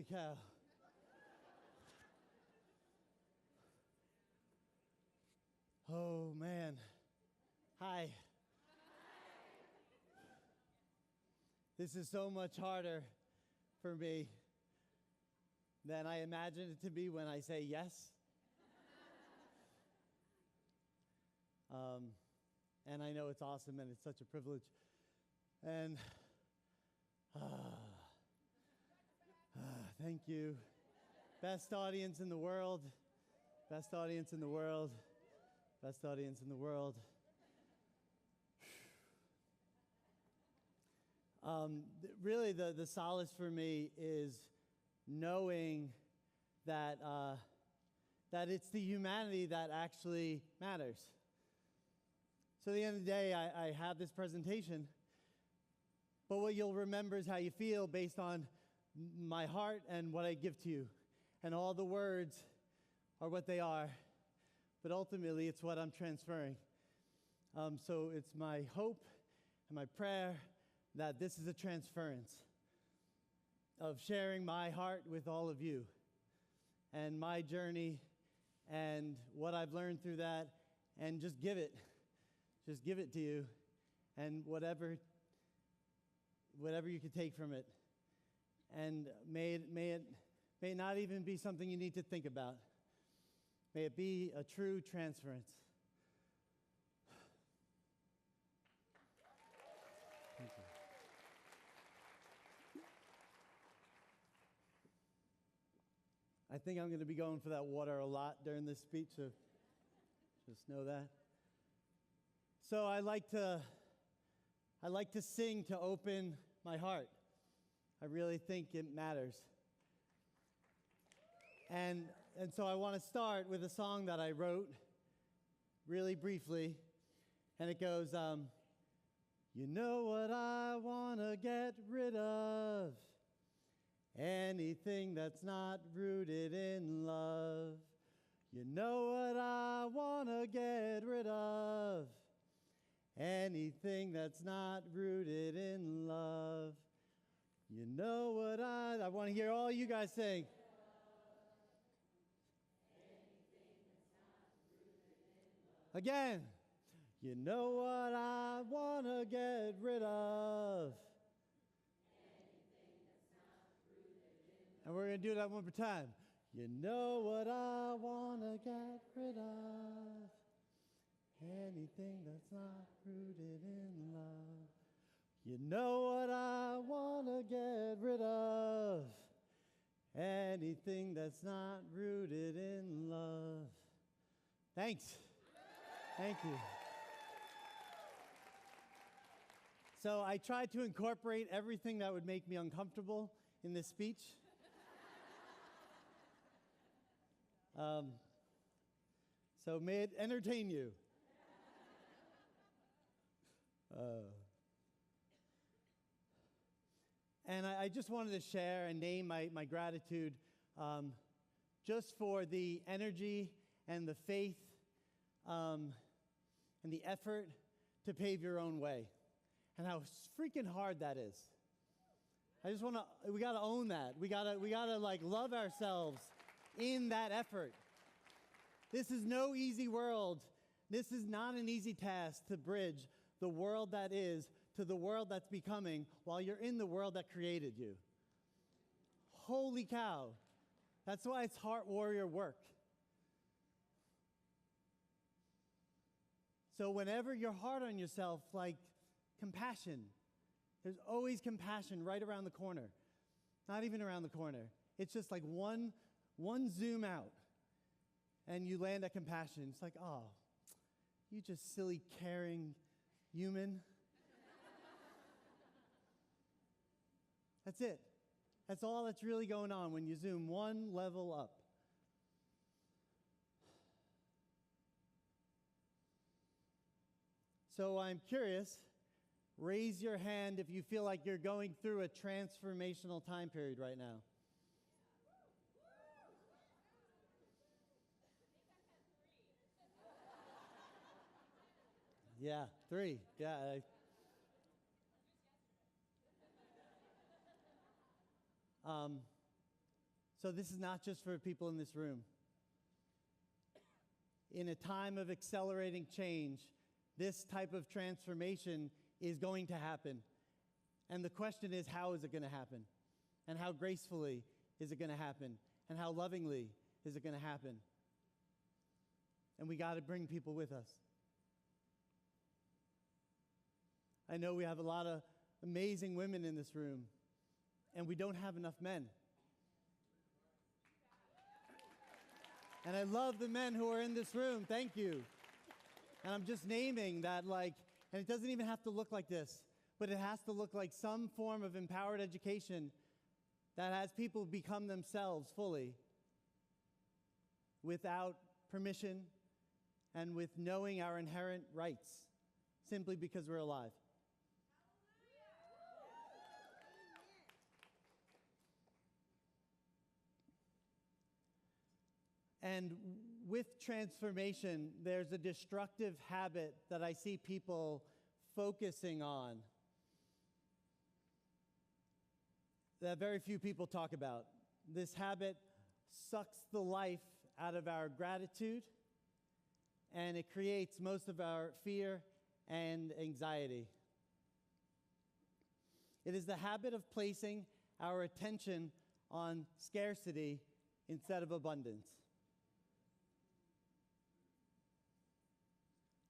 Holy cow. Oh, man. Hi. This is so much harder for me than I imagine it to be when I say yes. And I know it's awesome and it's such a privilege. And thank you. Best audience in the world. Best audience in the world. Best audience in the world. Really, the solace for me is knowing that that it's the humanity that actually matters. So at the end of the day, I have this presentation, but what you'll remember is how you feel based on my heart and what I give to you. And all the words are what they are, but ultimately it's what I'm transferring. So it's my hope and my prayer that this is a transference of sharing my heart with all of you and my journey and what I've learned through that, and just give it to you, and whatever you can take from it. And may it not even be something you need to think about. May it be a true transference. Thank you. I think I'm going to be going for that water a lot during this speech, so just know that. So I like to sing to open my heart. I really think it matters. And so I want to start with a song that I wrote really briefly, and it goes, you know what I want to get rid of? Anything that's not rooted in love. You know what I want to get rid of? Anything that's not rooted in love. You know what I want to hear all you guys sing. Again. You know what I want to get rid of. And we're going to do that one more time. You know what I want to get rid of. Anything that's not rooted in love. You know what I want to get rid of. Anything that's not rooted in love. Thanks. Thank you. So I tried to incorporate everything that would make me uncomfortable in this speech. So may it entertain you. And I just wanted to share and name my gratitude just for the energy and the faith and the effort to pave your own way, and how freaking hard that is. We got to own that. We got to like love ourselves in that effort. This is no easy world. This is not an easy task to bridge the world that is to the world that's becoming while you're in the world that created you. Holy cow. That's why it's heart warrior work. So whenever you're hard on yourself, like compassion, there's always compassion right around the corner. Not even around the corner. It's just like one zoom out, and you land at compassion. It's like, oh, you just silly, caring human. That's it. That's all that's really going on when you zoom one level up. So I'm curious, raise your hand if you feel like you're going through a transformational time period right now. Yeah, 3. Yeah. So this is not just for people in this room. In a time of accelerating change, this type of transformation is going to happen. And the question is, how is it going to happen? And how gracefully is it going to happen? And how lovingly is it going to happen? And we got to bring people with us. I know we have a lot of amazing women in this room, and we don't have enough men. And I love the men who are in this room. Thank you. And I'm just naming that, and it doesn't even have to look like this, but it has to look like some form of empowered education that has people become themselves fully without permission and with knowing our inherent rights simply because we're alive. And with transformation, there's a destructive habit that I see people focusing on that very few people talk about. This habit sucks the life out of our gratitude, and it creates most of our fear and anxiety. It is the habit of placing our attention on scarcity instead of abundance.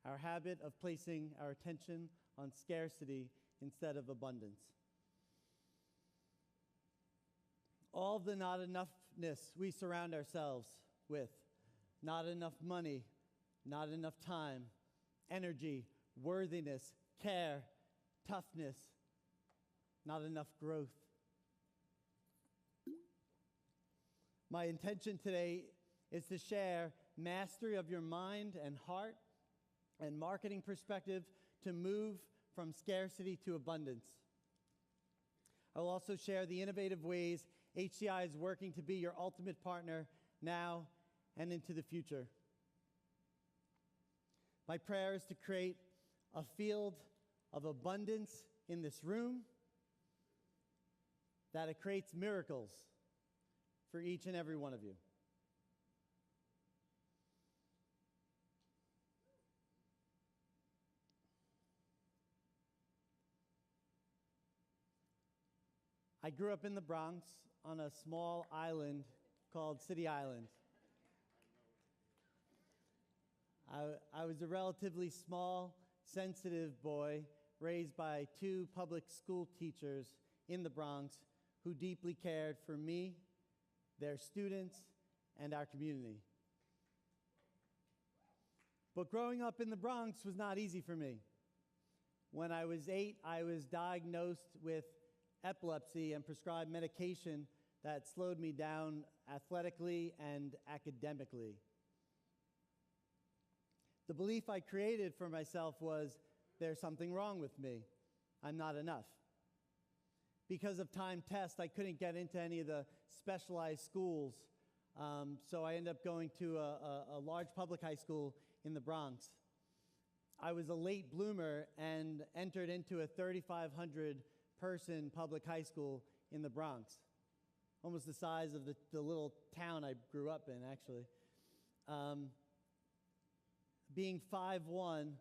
Our habit of placing our attention on scarcity instead of abundance. All the not enoughness we surround ourselves with, not enough money, not enough time, energy, worthiness, care, toughness, not enough growth. My intention today is to share mastery of your mind and heart and marketing perspective to move from scarcity to abundance. I will also share the innovative ways HCI is working to be your ultimate partner now and into the future. My prayer is to create a field of abundance in this room, that it creates miracles for each and every one of you. I grew up in the Bronx on a small island called City Island. I was a relatively small, sensitive boy raised by two public school teachers in the Bronx who deeply cared for me, their students, and our community. But growing up in the Bronx was not easy for me. When I was 8, I was diagnosed with epilepsy and prescribed medication that slowed me down athletically and academically. The belief I created for myself was, there's something wrong with me. I'm not enough. Because of time tests, I couldn't get into any of the specialized schools, so I ended up going to a large public high school in the Bronx. I was a late bloomer and entered into a 3,500-person public high school in the Bronx, almost the size of the little town I grew up in, actually. Being 5'1",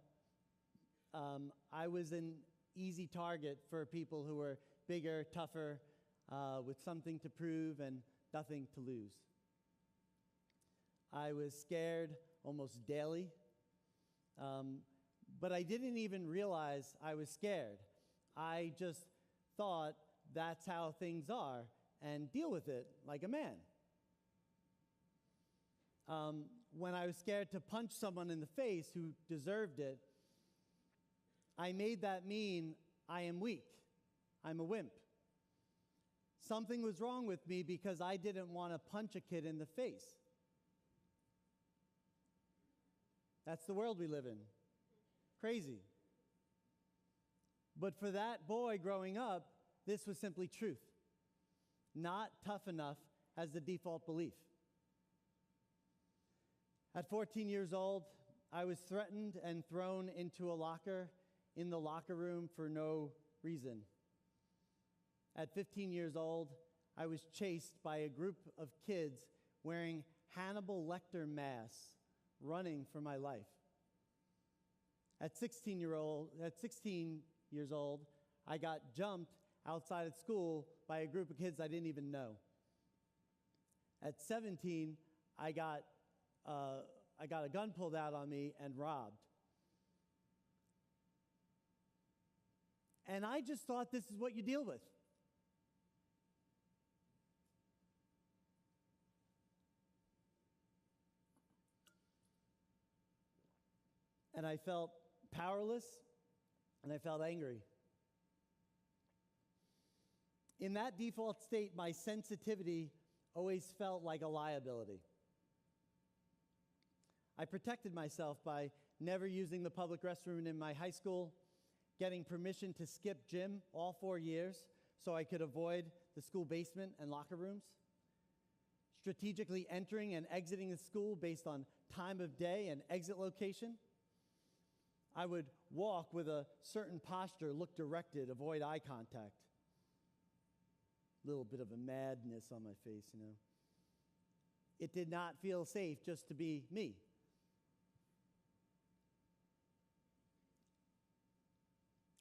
I was an easy target for people who were bigger, tougher, with something to prove and nothing to lose. I was scared almost daily, but I didn't even realize I was scared. I just thought that's how things are and deal with it like a man. When I was scared to punch someone in the face who deserved it, I made that mean I am weak. I'm a wimp. Something was wrong with me because I didn't want to punch a kid in the face. That's the world we live in. Crazy. But for that boy growing up, this was simply truth. Not tough enough as the default belief. At 14 years old, I was threatened and thrown into a locker in the locker room for no reason. At 15 years old, I was chased by a group of kids wearing Hannibal Lecter masks, running for my life. At 16 years old, I got jumped outside of school by a group of kids I didn't even know. At 17, I got a gun pulled out on me and robbed. And I just thought this is what you deal with. And I felt powerless, and I felt angry. In that default state, my sensitivity always felt like a liability. I protected myself by never using the public restroom in my high school, getting permission to skip gym all 4 years so I could avoid the school basement and locker rooms, strategically entering and exiting the school based on time of day and exit location. I would walk with a certain posture, look directed, avoid eye contact. Little bit of a madness on my face, you know. It did not feel safe just to be me.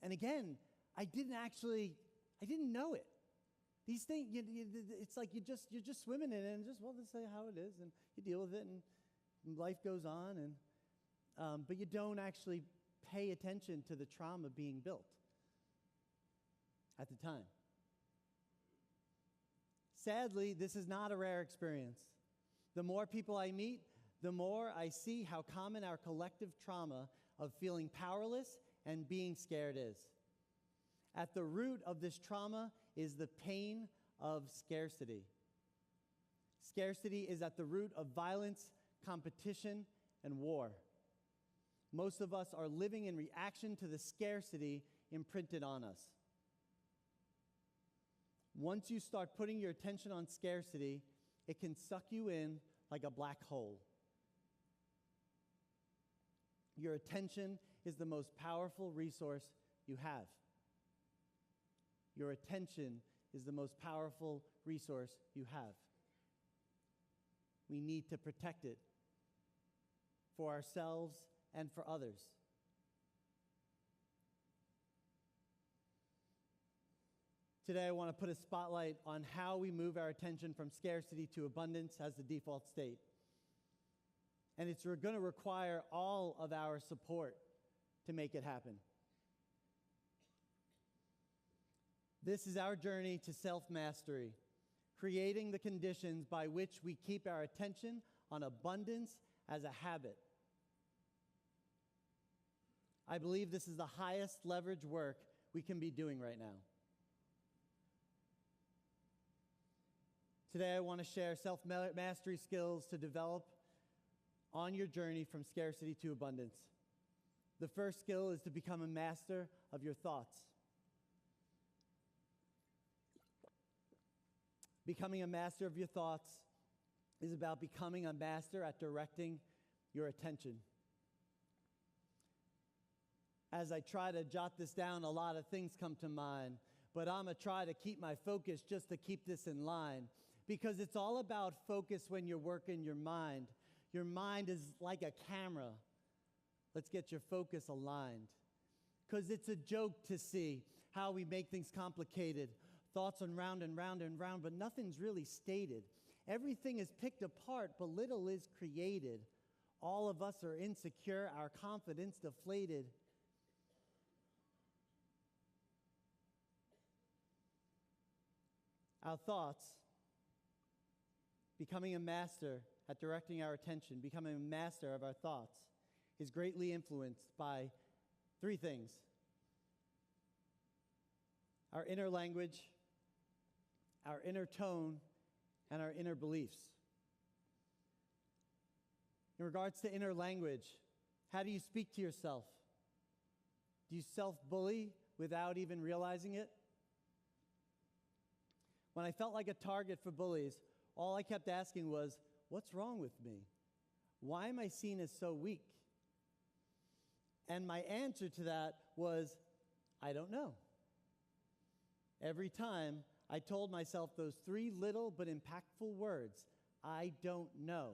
And again, I didn't know it. These things, it's like you're just swimming in it and just, well, this is how it is, and you deal with it, and life goes on, and but you don't actually pay attention to the trauma being built at the time. Sadly, this is not a rare experience. The more people I meet, the more I see how common our collective trauma of feeling powerless and being scared is. At the root of this trauma is the pain of scarcity. Scarcity is at the root of violence, competition, and war. Most of us are living in reaction to the scarcity imprinted on us. Once you start putting your attention on scarcity, it can suck you in like a black hole. Your attention is the most powerful resource you have. Your attention is the most powerful resource you have. We need to protect it for ourselves and for others. Today, I want to put a spotlight on how we move our attention from scarcity to abundance as the default state. And it's going to require all of our support to make it happen. This is our journey to self-mastery, creating the conditions by which we keep our attention on abundance as a habit. I believe this is the highest leverage work we can be doing right now. Today, I want to share self-mastery skills to develop on your journey from scarcity to abundance. The first skill is to become a master of your thoughts. Becoming a master of your thoughts is about becoming a master at directing your attention. As I try to jot this down, a lot of things come to mind, but I'm going to try to keep my focus just to keep this in line, because it's all about focus when you're working your mind. Your mind is like a camera. Let's get your focus aligned, because it's a joke to see how we make things complicated. Thoughts on round and round and round, but nothing's really stated. Everything is picked apart, but little is created. All of us are insecure, our confidence deflated. Our thoughts, becoming a master at directing our attention, becoming a master of our thoughts, is greatly influenced by three things: our inner language, our inner tone, and our inner beliefs. In regards to inner language, how do you speak to yourself? Do you self-bully without even realizing it? When I felt like a target for bullies, all I kept asking was, what's wrong with me? Why am I seen as so weak? And my answer to that was, I don't know. Every time I told myself those 3 little but impactful words, I don't know.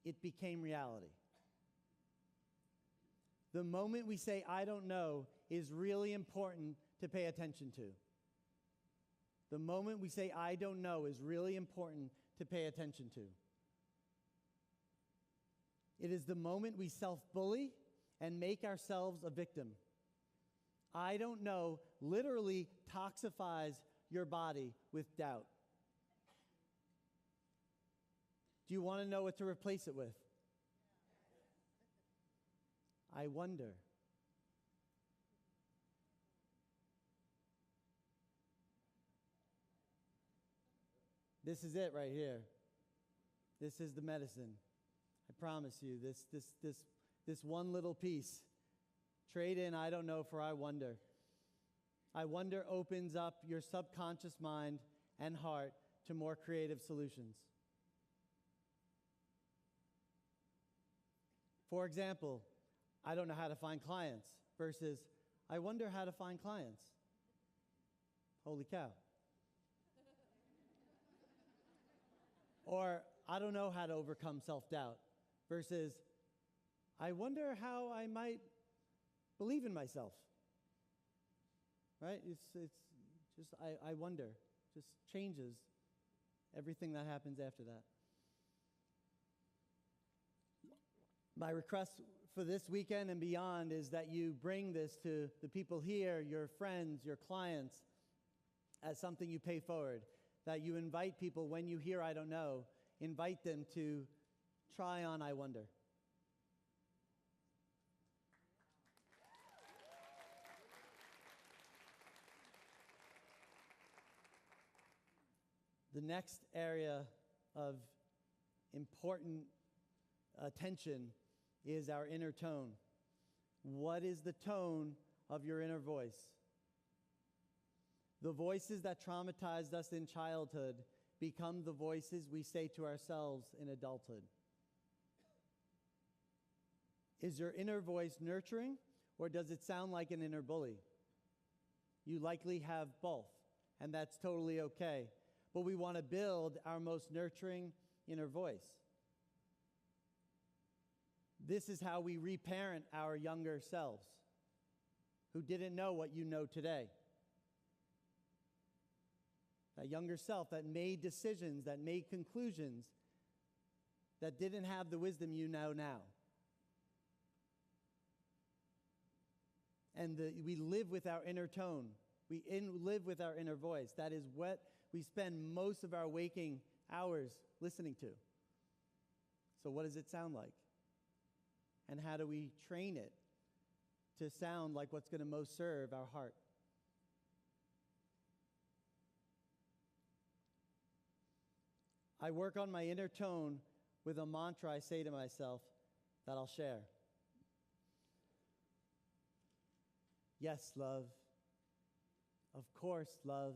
It became reality. The moment we say, I don't know, is really important to pay attention to. The moment we say, I don't know, is really important to pay attention to. It is the moment we self-bully and make ourselves a victim. I don't know literally toxifies your body with doubt. Do you want to know what to replace it with? I wonder. This is it right here. This is the medicine. I promise you, this one little piece. Trade in I don't know for I wonder. I wonder opens up your subconscious mind and heart to more creative solutions. For example, I don't know how to find clients versus I wonder how to find clients. Holy cow. Or I don't know how to overcome self-doubt versus I wonder how I might believe in myself. Right? It's just I wonder. Just changes everything that happens after that. My request for this weekend and beyond is that you bring this to the people here, your friends, your clients, as something you pay forward. That you invite people, when you hear I don't know, invite them to try on I wonder. The next area of important attention is our inner tone. What is the tone of your inner voice? The voices that traumatized us in childhood become the voices we say to ourselves in adulthood. Is your inner voice nurturing, or does it sound like an inner bully? You likely have both, and that's totally okay. But we want to build our most nurturing inner voice. This is how we reparent our younger selves who didn't know what you know today. That younger self that made decisions, that made conclusions, that didn't have the wisdom you know now. And we live with our inner tone. We live with our inner voice. That is what we spend most of our waking hours listening to. So what does it sound like? And how do we train it to sound like what's going to most serve our heart? I work on my inner tone with a mantra I say to myself that I'll share. Yes, love. Of course, love.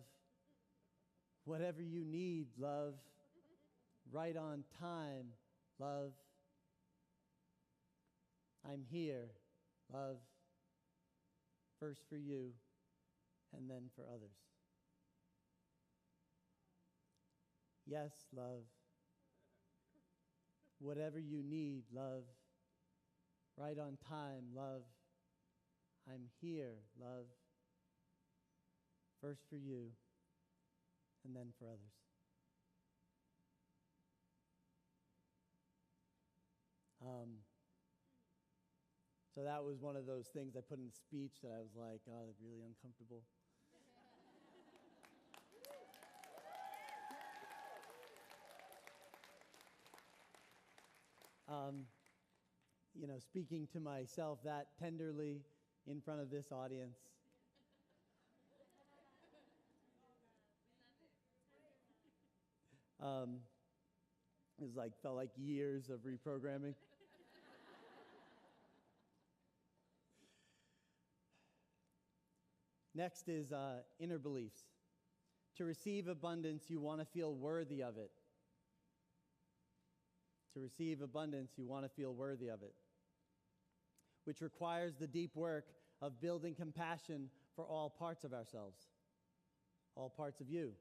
Whatever you need, love. Right on time, love. I'm here, love. First for you, and then for others. Yes, love. Whatever you need, love. Right on time, love. I'm here, love. First for you, and then for others. So that was one of those things I put in the speech that I was like, oh, that's really uncomfortable. Speaking to myself that tenderly in front of this audience. It felt like years of reprogramming. Next is inner beliefs. To receive abundance, you want to feel worthy of it. To receive abundance, you want to feel worthy of it, which requires the deep work of building compassion for all parts of ourselves. all parts of you.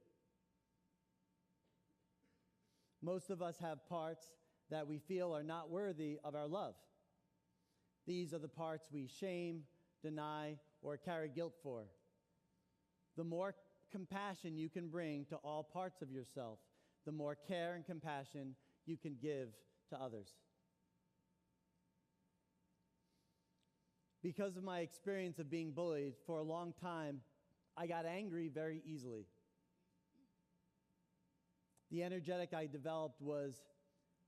Most of us have parts that we feel are not worthy of our love. These are the parts we shame, deny, or carry guilt for. The more compassion you can bring to all parts of yourself, the more care and compassion you can give to others. Because of my experience of being bullied for a long time, I got angry very easily. The energetic I developed was,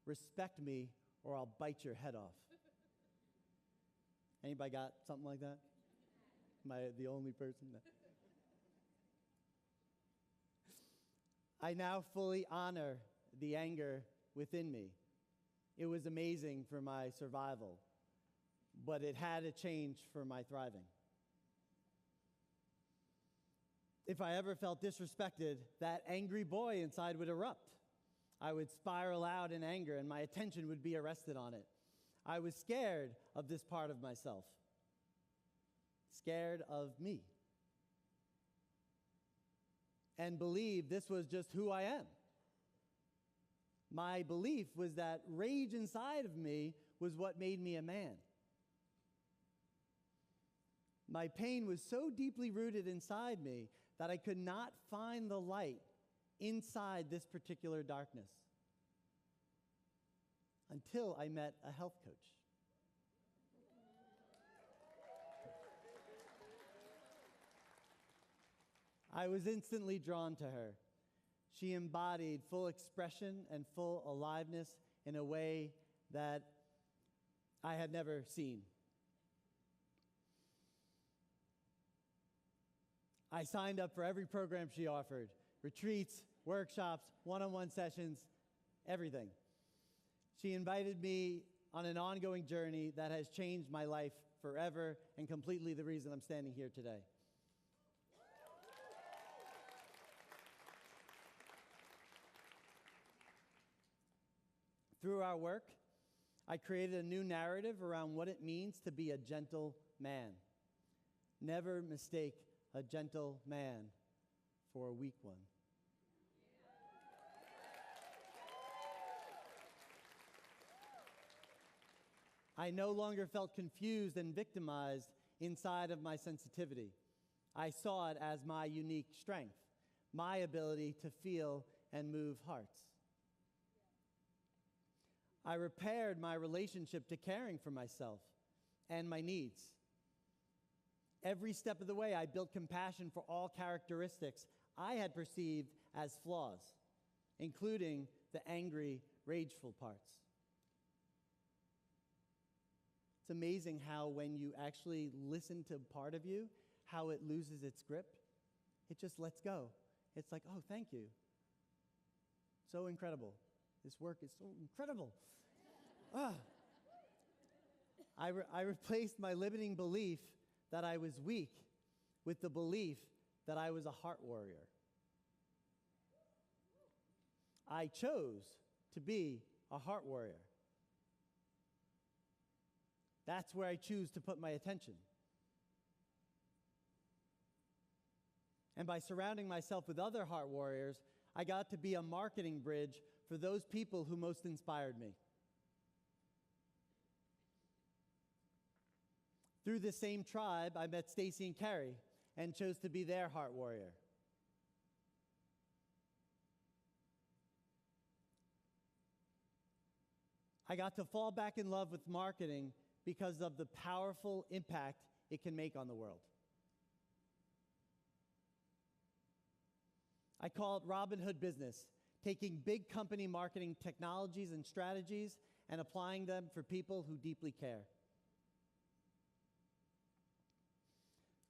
respect me or I'll bite your head off. Anybody got something like that? Am I the only person? No. I now fully honor the anger within me. It was amazing for my survival, but it had to change for my thriving. If I ever felt disrespected, that angry boy inside would erupt. I would spiral out in anger, and my attention would be arrested on it. I was scared of this part of myself, scared of me, and believed this was just who I am. My belief was that rage inside of me was what made me a man. My pain was so deeply rooted inside me that I could not find the light inside this particular darkness until I met a health coach. I was instantly drawn to her. She embodied full expression and full aliveness in a way that I had never seen. I signed up for every program she offered, retreats, workshops, one-on-one sessions, everything. She invited me on an ongoing journey that has changed my life forever and completely the reason I'm standing here today. Through our work, I created a new narrative around what it means to be a gentle man. Never mistake a gentle man for a weak one. I no longer felt confused and victimized inside of my sensitivity. I saw it as my unique strength, my ability to feel and move hearts. I repaired my relationship to caring for myself and my needs. Every step of the way, I built compassion for all characteristics I had perceived as flaws, including the angry, rageful parts. It's amazing how when you actually listen to part of you, how it loses its grip. It just lets go. It's like, oh, thank you. So incredible. This work is so incredible. I replaced my limiting belief that I was weak with the belief that I was a heart warrior. I chose to be a heart warrior. That's where I choose to put my attention. And by surrounding myself with other heart warriors, I got to be a marketing bridge for those people who most inspired me. Through this same tribe, I met Stacy and Carrie and chose to be their heart warrior. I got to fall back in love with marketing because of the powerful impact it can make on the world. I call it Robin Hood business, taking big company marketing technologies and strategies and applying them for people who deeply care.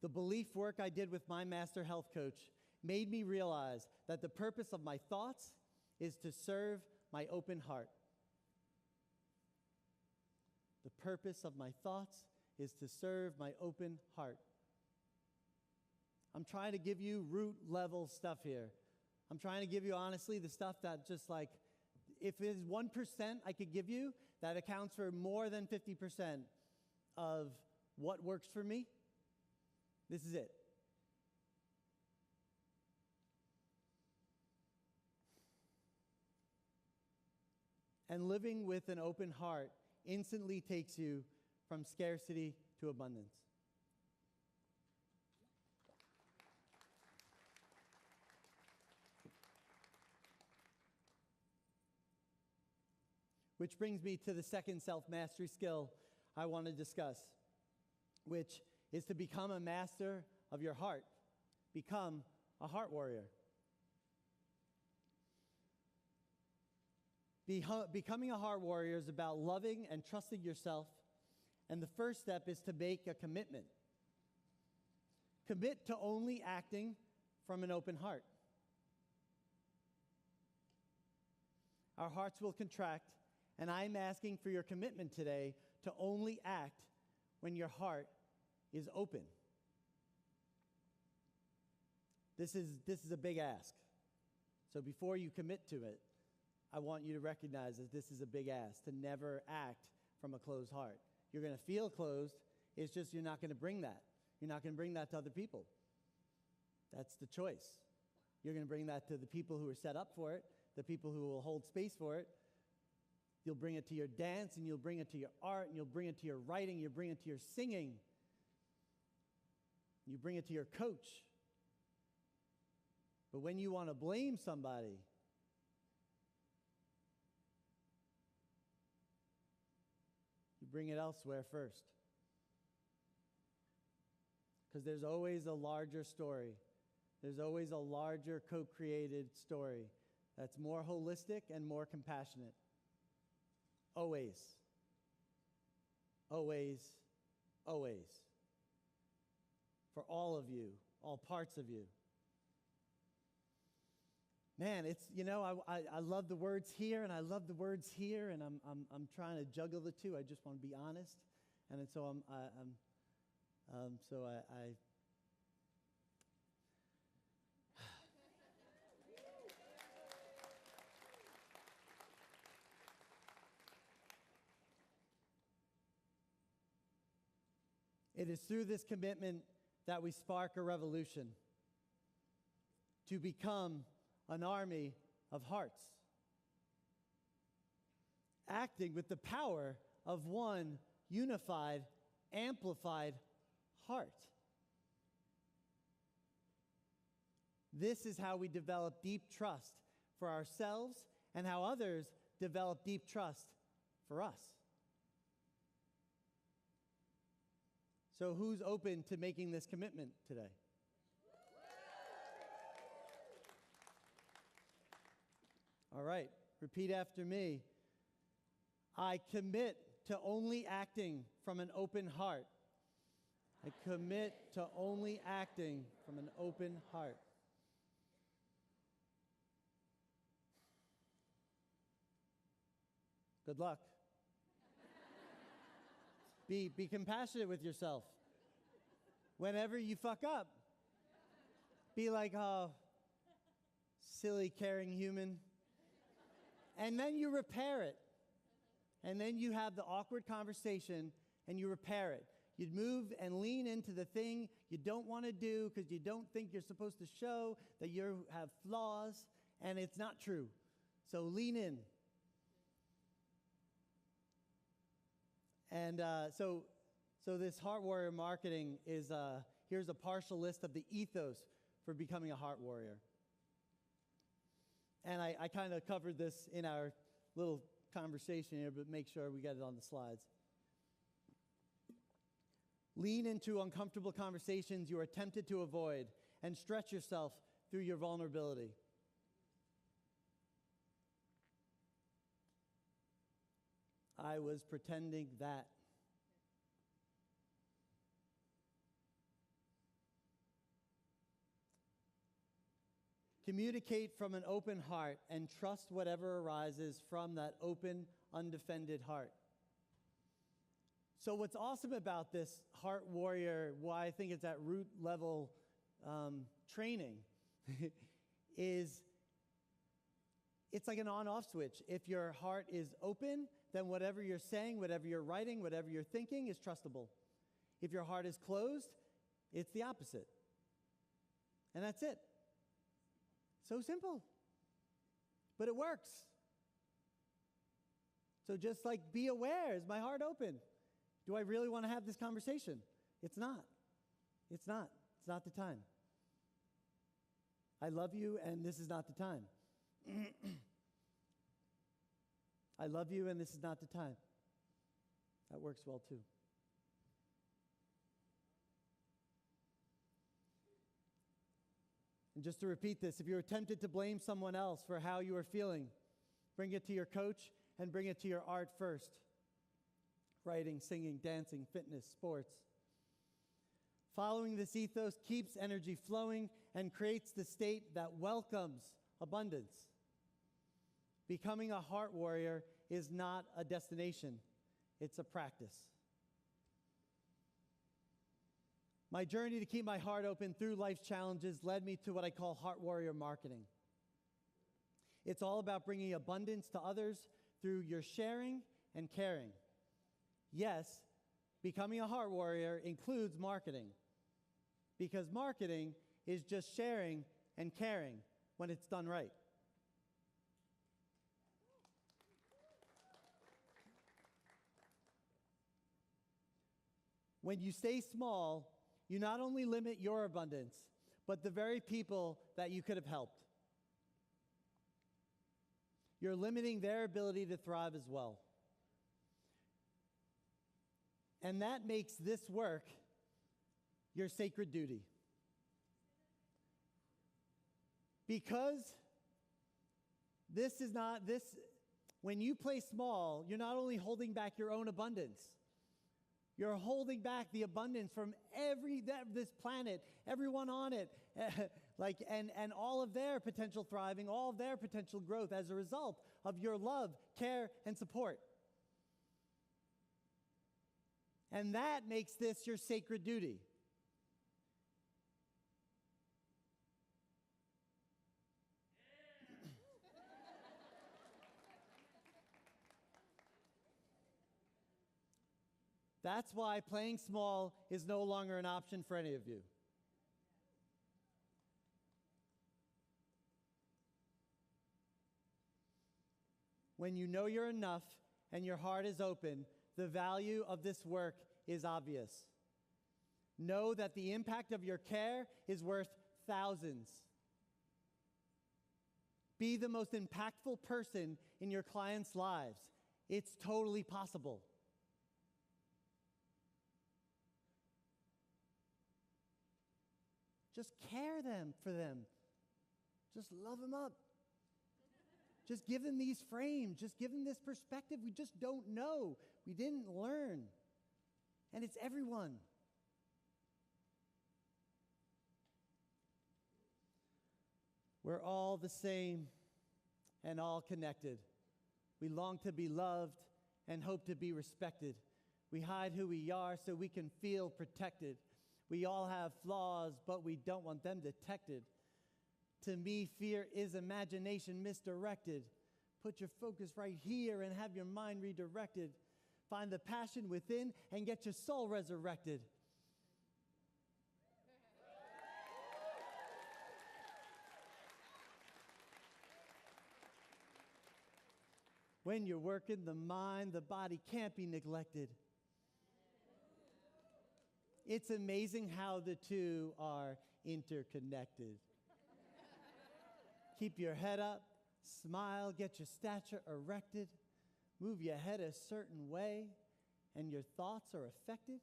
The belief work I did with my master health coach made me realize that the purpose of my thoughts is to serve my open heart. The purpose of my thoughts is to serve my open heart. I'm trying to give you root level stuff here. I'm trying to give you, honestly, the stuff that just like, if it's 1% I could give you, that accounts for more than 50% of what works for me. This is it. And living with an open heart instantly takes you from scarcity to abundance. Which brings me to the second self-mastery skill I want to discuss, which is to become a master of your heart. Become a heart warrior. Becoming a heart warrior is about loving and trusting yourself, and the first step is to make a commitment. Commit to only acting from an open heart. Our hearts will contract, and I'm asking for your commitment today to only act when your heart is open. This is a big ask. So before you commit to it, I want you to recognize that this is a big ask, to never act from a closed heart. You're going to feel closed. It's just you're not going to bring that. You're not going to bring that to other people. That's the choice. You're going to bring that to the people who are set up for it, the people who will hold space for it. You'll bring it to your dance, and you'll bring it to your art, and you'll bring it to your writing, you'll bring it to your singing. You bring it to your coach. But when you want to blame somebody, you bring it elsewhere first. Because there's always a larger story. There's always a larger co-created story that's more holistic and more compassionate. Always. Always. Always. For all of you, all parts of you. Man, it's, I love the words here and I love the words here, and I'm trying to juggle the two. I just want to be honest. And so it is through this commitment that we spark a revolution to become an army of hearts, acting with the power of one unified, amplified heart. This is how we develop deep trust for ourselves and how others develop deep trust for us. So who's open to making this commitment today? All right, repeat after me. I commit to only acting from an open heart. I commit to only acting from an open heart. Good luck. Be compassionate with yourself. Whenever you fuck up, be like, oh, silly, caring human. And then you repair it. And then you have the awkward conversation and you repair it. You'd move and lean into the thing you don't want to do because you don't think you're supposed to show that you have flaws, and it's not true. So lean in. And so this Heart Warrior marketing is, here's a partial list of the ethos for becoming a Heart Warrior. And I kind of covered this in our little conversation here, but make sure we get it on the slides. Lean into uncomfortable conversations you are tempted to avoid and stretch yourself through your vulnerability. I was pretending that. Communicate from an open heart and trust whatever arises from that open, undefended heart. So what's awesome about this Heart Warrior, why I think it's at root level training, is it's like an on-off switch. If your heart is open, then whatever you're saying, whatever you're writing, whatever you're thinking is trustable. If your heart is closed, it's the opposite. And that's it. So simple. But it works. So just like be aware, is my heart open? Do I really want to have this conversation? It's not. It's not. It's not the time. I love you, and this is not the time. I love you, and this is not the time. That works well, too. And just to repeat this, if you're tempted to blame someone else for how you are feeling, bring it to your coach and bring it to your art first. Writing, singing, dancing, fitness, sports. Following this ethos keeps energy flowing and creates the state that welcomes abundance. Becoming a heart warrior is not a destination, it's a practice. My journey to keep my heart open through life's challenges led me to what I call heart warrior marketing. It's all about bringing abundance to others through your sharing and caring. Yes, becoming a heart warrior includes marketing, because marketing is just sharing and caring when it's done right. When you stay small, you not only limit your abundance, but the very people that you could have helped. You're limiting their ability to thrive as well. And that makes this work your sacred duty. Because when you play small, you're not only holding back your own abundance, you're holding back the abundance from this planet, everyone on it, and all of their potential thriving, all of their potential growth as a result of your love, care, and support. And that makes this your sacred duty. That's why playing small is no longer an option for any of you. When you know you're enough and your heart is open, the value of this work is obvious. Know that the impact of your care is worth thousands. Be the most impactful person in your clients' lives. It's totally possible. Just care for them. Just love them up. Just give them these frames. Just give them this perspective. We just don't know. We didn't learn. And it's everyone. We're all the same and all connected. We long to be loved and hope to be respected. We hide who we are so we can feel protected. We all have flaws, but we don't want them detected. To me, fear is imagination misdirected. Put your focus right here and have your mind redirected. Find the passion within and get your soul resurrected. When you're working the mind, the body can't be neglected. It's amazing how the two are interconnected. Keep your head up, smile, get your stature erected, move your head a certain way, and your thoughts are affected.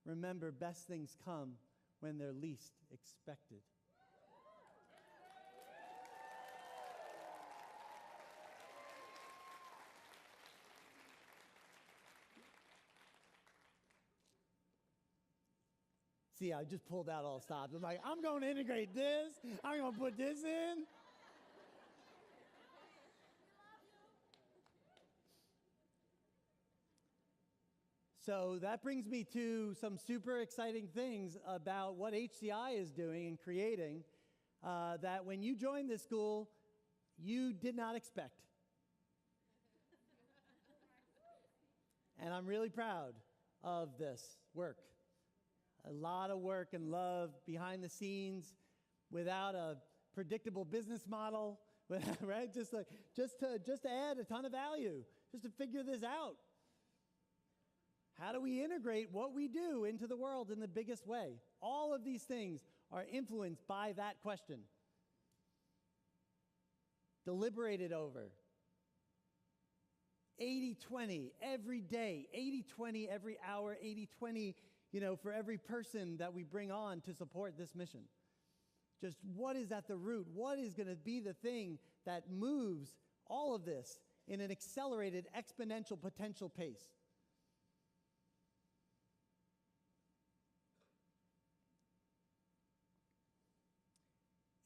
Remember, best things come when they're least expected. See, I just pulled out all the stops. I'm like, I'm going to integrate this. I'm going to put this in. So that brings me to some super exciting things about what HCI is doing and creating that when you joined this school, you did not expect. And I'm really proud of this work. A lot of work and love behind the scenes without a predictable business model, right? Just to add a ton of value, just to figure this out. How do we integrate what we do into the world in the biggest way? All of these things are influenced by that question. Deliberated over. 80-20 every day, 80-20 every hour, 80-20, for every person that we bring on to support this mission. Just what is at the root? What is going to be the thing that moves all of this in an accelerated, exponential potential pace?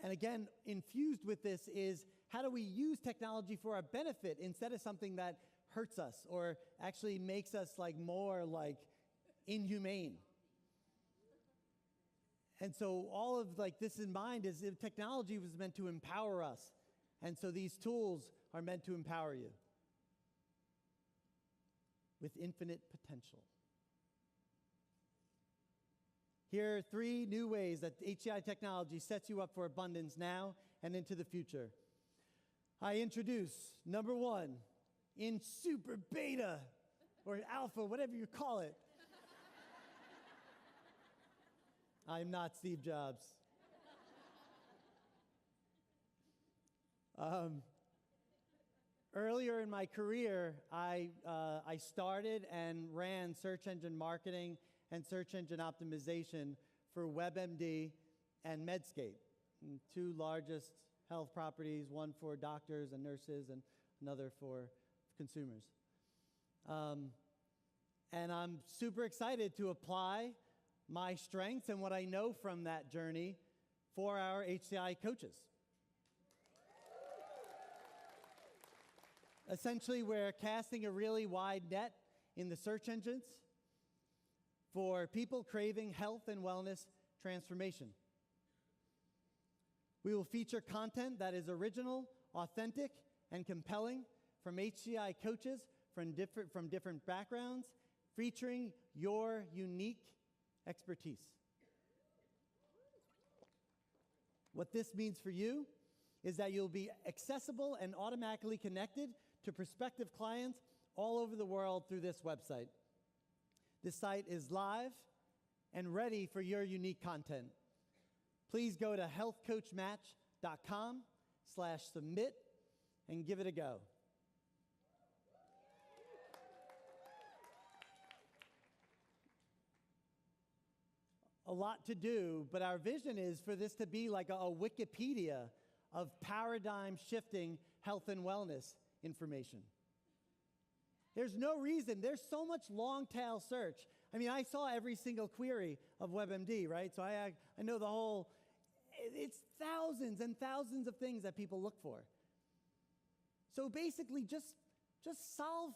And again, infused with this is how do we use technology for our benefit instead of something that hurts us or actually makes us more inhumane. And so all of this in mind is if technology was meant to empower us. And so these tools are meant to empower you with infinite potential. Here are 3 new ways that HCI technology sets you up for abundance now and into the future. I introduce, number 1, in super beta or alpha, whatever you call it. I'm not Steve Jobs. Earlier in my career, I started and ran search engine marketing and search engine optimization for WebMD and Medscape, 2 largest health properties, one for doctors and nurses and another for consumers. And I'm super excited to apply my strengths and what I know from that journey for our HCI coaches. Essentially, we're casting a really wide net in the search engines for people craving health and wellness transformation. We will feature content that is original, authentic, and compelling from HCI coaches from different backgrounds, featuring your unique expertise. What this means for you is that you'll be accessible and automatically connected to prospective clients all over the world through this website. This site is live and ready for your unique content. Please go to healthcoachmatch.com/submit and give it a go. A lot to do, but our vision is for this to be like a Wikipedia of paradigm-shifting health and wellness information. There's no reason. There's so much long-tail search. I mean, I saw every single query of WebMD, right? So I know the whole, it's thousands and thousands of things that people look for. So basically, just solve,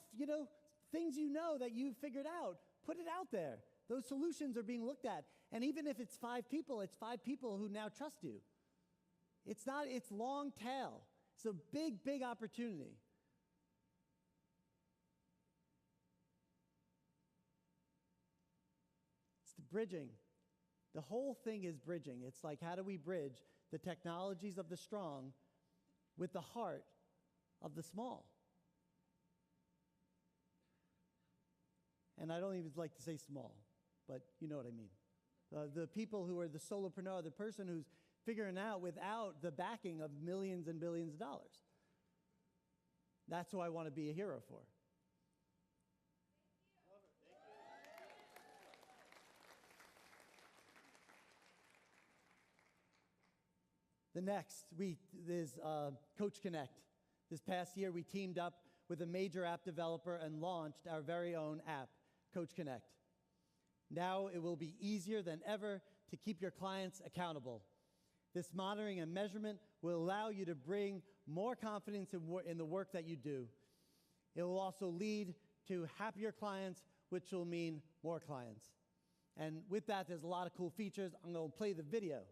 things that you figured out. Put it out there. Those solutions are being looked at. And even if it's 5 people, it's 5 people who now trust you. It's long tail. It's a big, big opportunity. It's the bridging. The whole thing is bridging. It's like, how do we bridge the technologies of the strong with the heart of the small? And I don't even like to say small, but you know what I mean. The people who are the solopreneur, the person who's figuring out without the backing of millions and billions of dollars. That's who I want to be a hero for. The next is Coach Connect. This past year, we teamed up with a major app developer and launched our very own app, Coach Connect. Now it will be easier than ever to keep your clients accountable. This monitoring and measurement will allow you to bring more confidence in the work that you do. It will also lead to happier clients, which will mean more clients. And with that, there's a lot of cool features. I'm going to play the video.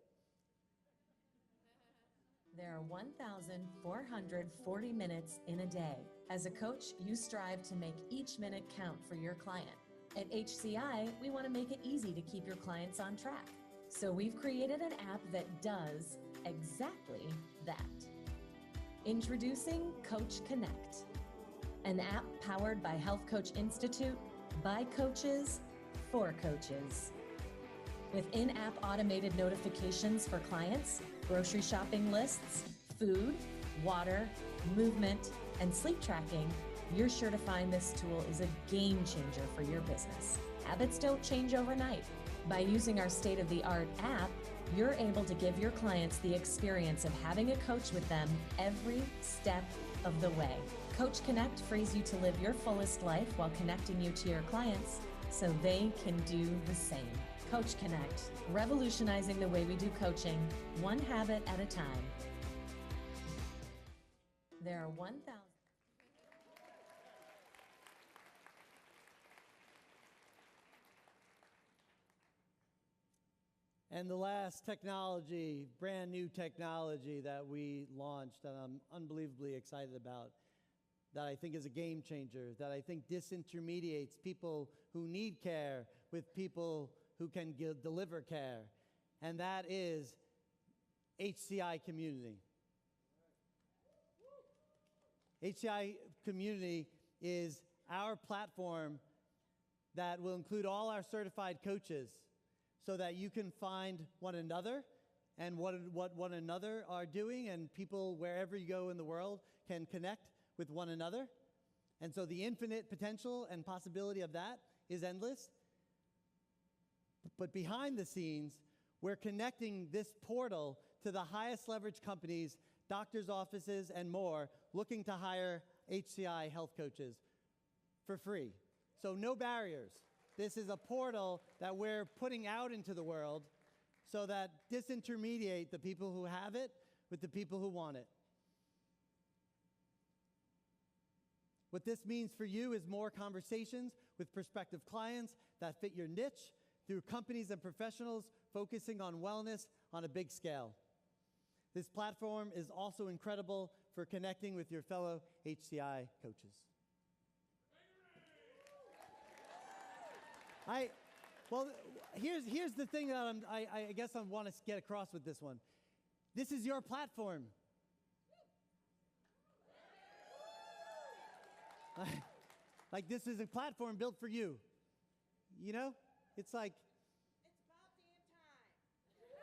There are 1,440 minutes in a day. As a coach, you strive to make each minute count for your client. At HCI, we want to make it easy to keep your clients on track. So we've created an app that does exactly that. Introducing Coach Connect, an app powered by Health Coach Institute, by coaches, for coaches. With in-app automated notifications for clients, grocery shopping lists, food, water, movement, and sleep tracking, you're sure to find this tool is a game changer for your business. Habits don't change overnight. By using our state-of-the-art app, you're able to give your clients the experience of having a coach with them every step of the way. Coach Connect frees you to live your fullest life while connecting you to your clients so they can do the same. Coach Connect, revolutionizing the way we do coaching, one habit at a time. There are 1,000. And the last technology, brand new technology that we launched that I'm unbelievably excited about, that I think is a game changer, that I think disintermediates people who need care with people who can deliver care, and that is HCI Community. HCI Community is our platform that will include all our certified coaches so that you can find one another and what one another are doing, and people wherever you go in the world can connect with one another. And so the infinite potential and possibility of that is endless. But behind the scenes, we're connecting this portal to the highest leverage companies, doctors' offices, and more looking to hire HCI health coaches for free. So no barriers. This is a portal that we're putting out into the world so that disintermediate the people who have it with the people who want it. What this means for you is more conversations with prospective clients that fit your niche through companies and professionals focusing on wellness on a big scale. This platform is also incredible for connecting with your fellow HCI coaches. Here's the thing that I guess I want to get across with this one. This is your platform. Like this is a platform built for you. You know? It's like, it's about damn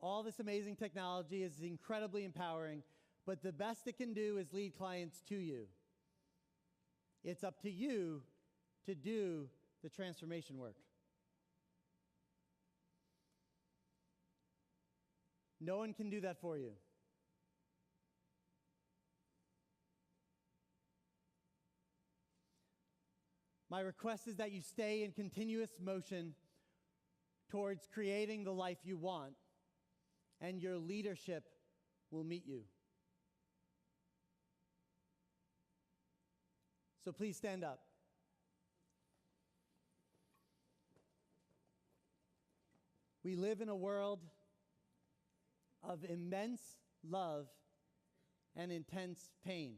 time. all this amazing technology is incredibly empowering, but the best it can do is lead clients to you. It's up to you to do the transformation work. No one can do that for you. My request is that you stay in continuous motion towards creating the life you want, and your leadership will meet you. So please stand up. We live in a world of immense love and intense pain.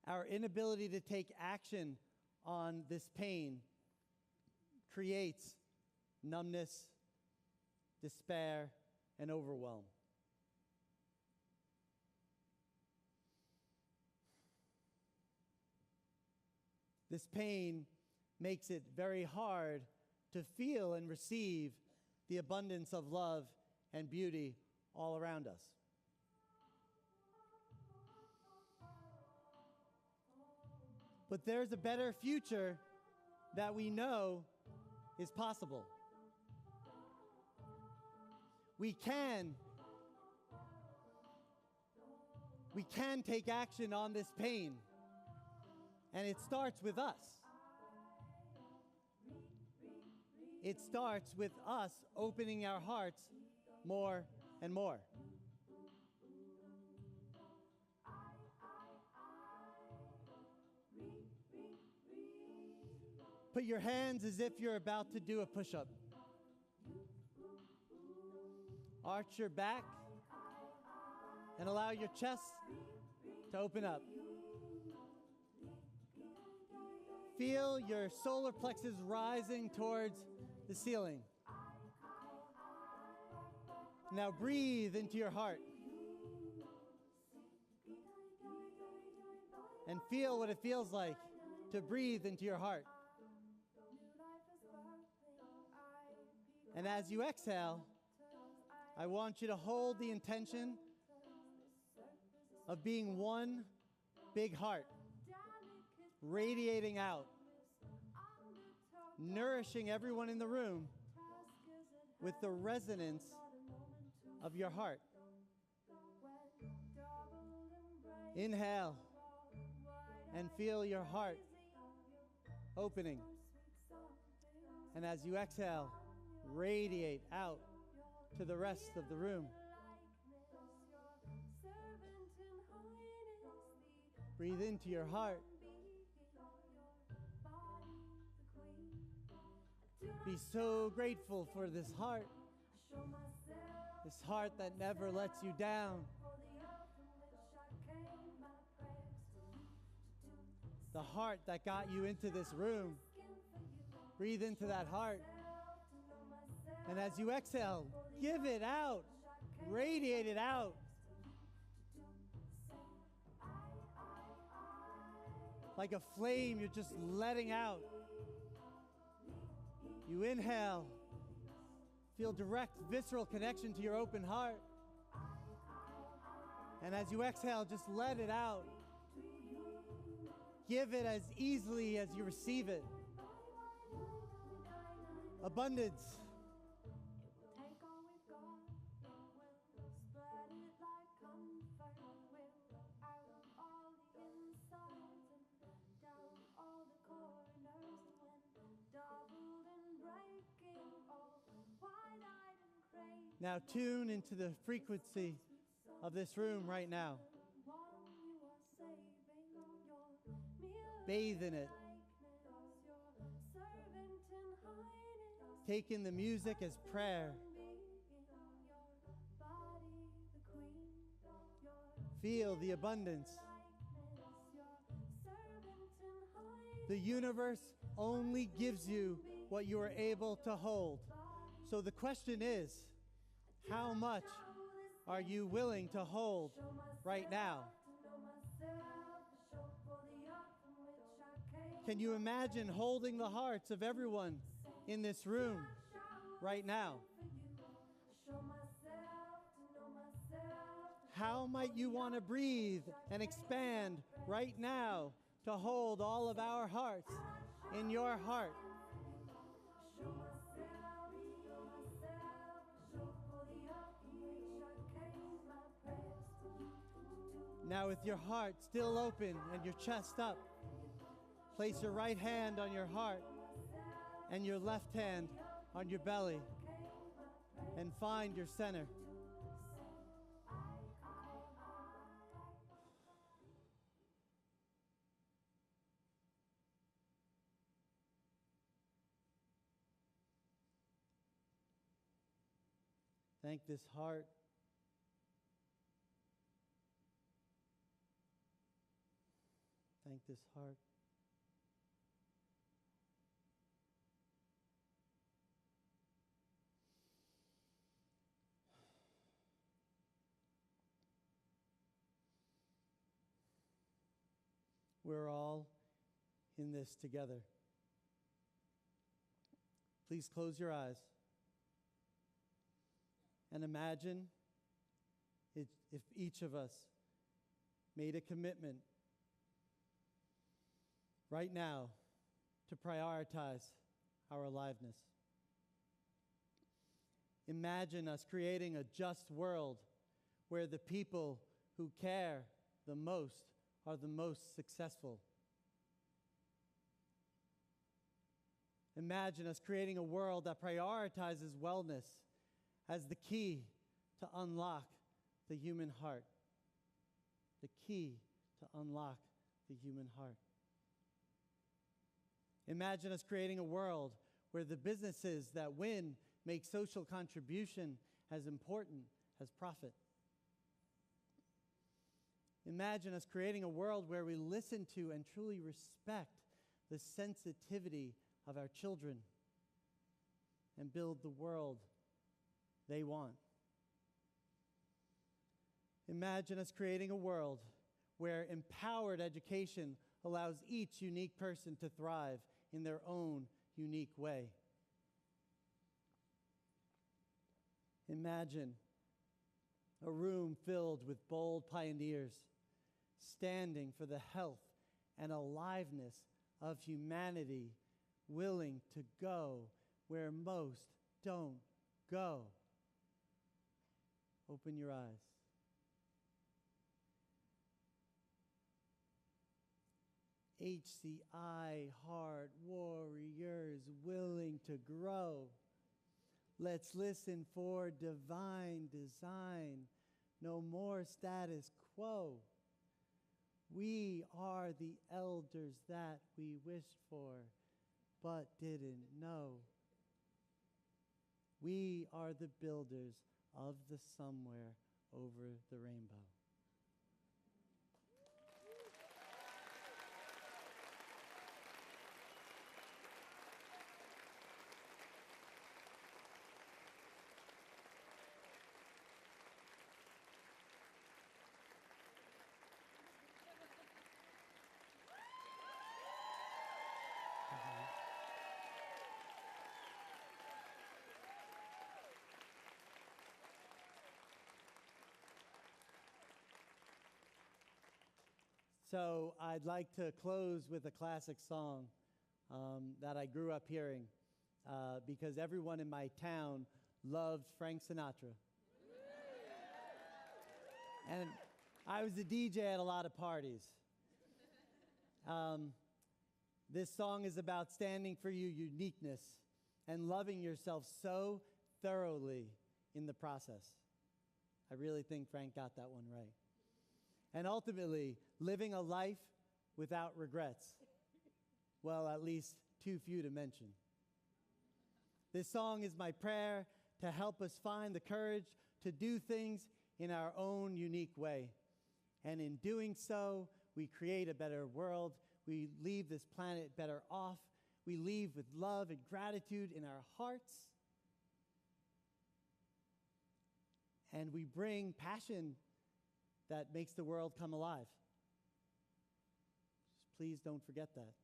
Our inability to take action on this pain creates numbness, despair, and overwhelm. This pain makes it very hard to feel and receive the abundance of love and beauty all around us. But there's a better future that we know is possible. We can take action on this pain, and it starts with us. It starts with us opening our hearts more and more. Put your hands as if you're about to do a push-up. Arch your back and allow your chest to open up. Feel your solar plexus rising towards the ceiling. Now breathe into your heart. And feel what it feels like to breathe into your heart. And as you exhale, I want you to hold the intention of being one big heart, radiating out, nourishing everyone in the room with the resonance of your heart. Inhale and feel your heart opening. And as you exhale, radiate out to the rest of the room. Breathe into your heart. Be so grateful for this heart that never lets you down. The heart that got you into this room. Breathe into that heart. And as you exhale, give it out. Radiate it out. Like a flame, you're just letting out. You inhale. Feel direct, visceral connection to your open heart. And as you exhale, just let it out. Give it as easily as you receive it. Abundance. Now tune into the frequency of this room right now. Bathe in it. Take in the music as prayer. Feel the abundance. The universe only gives you what you are able to hold. So the question is, how much are you willing to hold right now? Can you imagine holding the hearts of everyone in this room right now? How might you want to breathe and expand right now to hold all of our hearts in your heart? Now with your heart still open and your chest up, place your right hand on your heart and your left hand on your belly and find your center. Thank this heart. Thank this heart. We're all in this together. Please close your eyes and imagine if each of us made a commitment right now to prioritize our aliveness. Imagine us creating a just world where the people who care the most are the most successful. Imagine us creating a world that prioritizes wellness as the key to unlock the human heart. The key to unlock the human heart. Imagine us creating a world where the businesses that win make social contribution as important as profit. Imagine us creating a world where we listen to and truly respect the sensitivity of our children, and build the world they want. Imagine us creating a world where empowered education allows each unique person to thrive in their own unique way. Imagine a room filled with bold pioneers standing for the health and aliveness of humanity, willing to go where most don't go. Open your eyes. HCI heart warriors willing to grow. Let's listen for divine design. No more status quo. We are the elders that we wished for, but didn't know. We are the builders of the somewhere over the rainbow. So I'd like to close with a classic song that I grew up hearing because everyone in my town loved Frank Sinatra. And I was a DJ at a lot of parties. This song is about standing for your uniqueness and loving yourself so thoroughly in the process. I really think Frank got that one right. And ultimately, living a life without regrets. Well, at least too few to mention. This song is my prayer to help us find the courage to do things in our own unique way. And in doing so, we create a better world. We leave this planet better off. We leave with love and gratitude in our hearts. And we bring passion that makes the world come alive. Just please don't forget that.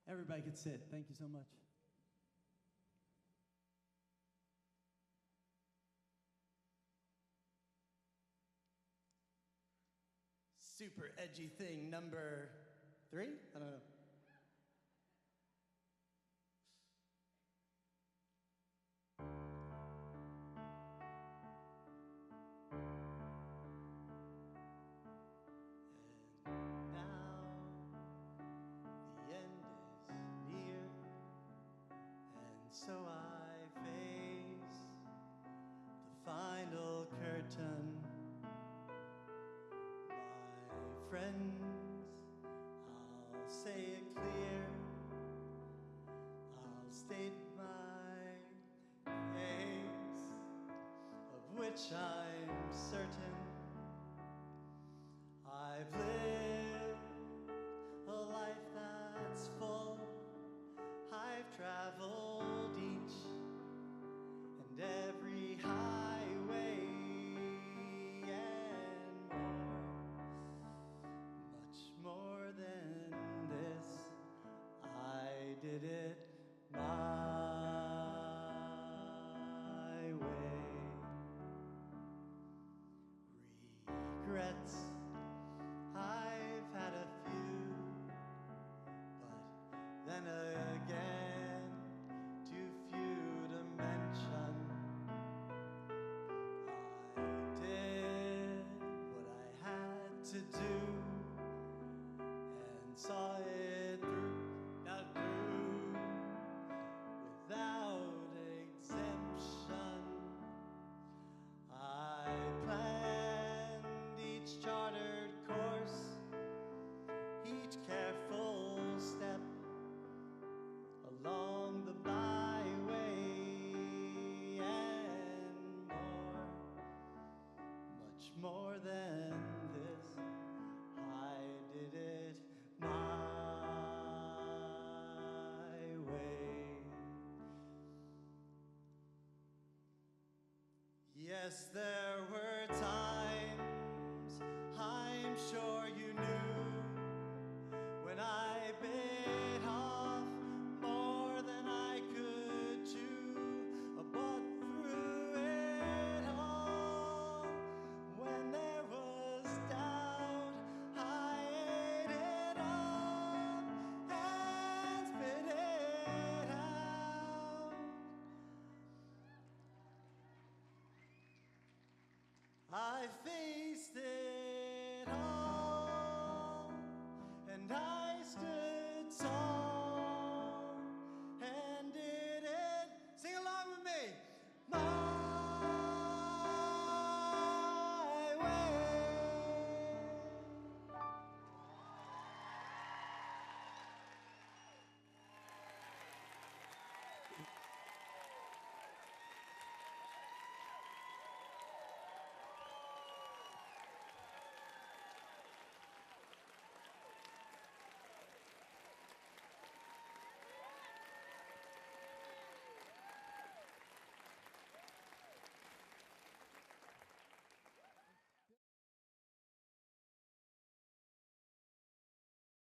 Everybody could sit. Thank you so much. Super edgy thing number 3? I don't know. And now the end is near, and so I face the final curtain. My friends, I'll say it clear, I'll state my case, of which I'm certain. I've lived a life that's full, I've traveled each and every highway and more than this. I did it my way. Regrets, I've had a few, but then again, too few to mention. I did what I had to do and saw it through, not through, without exemption. I planned each chartered course, each careful step along the byway think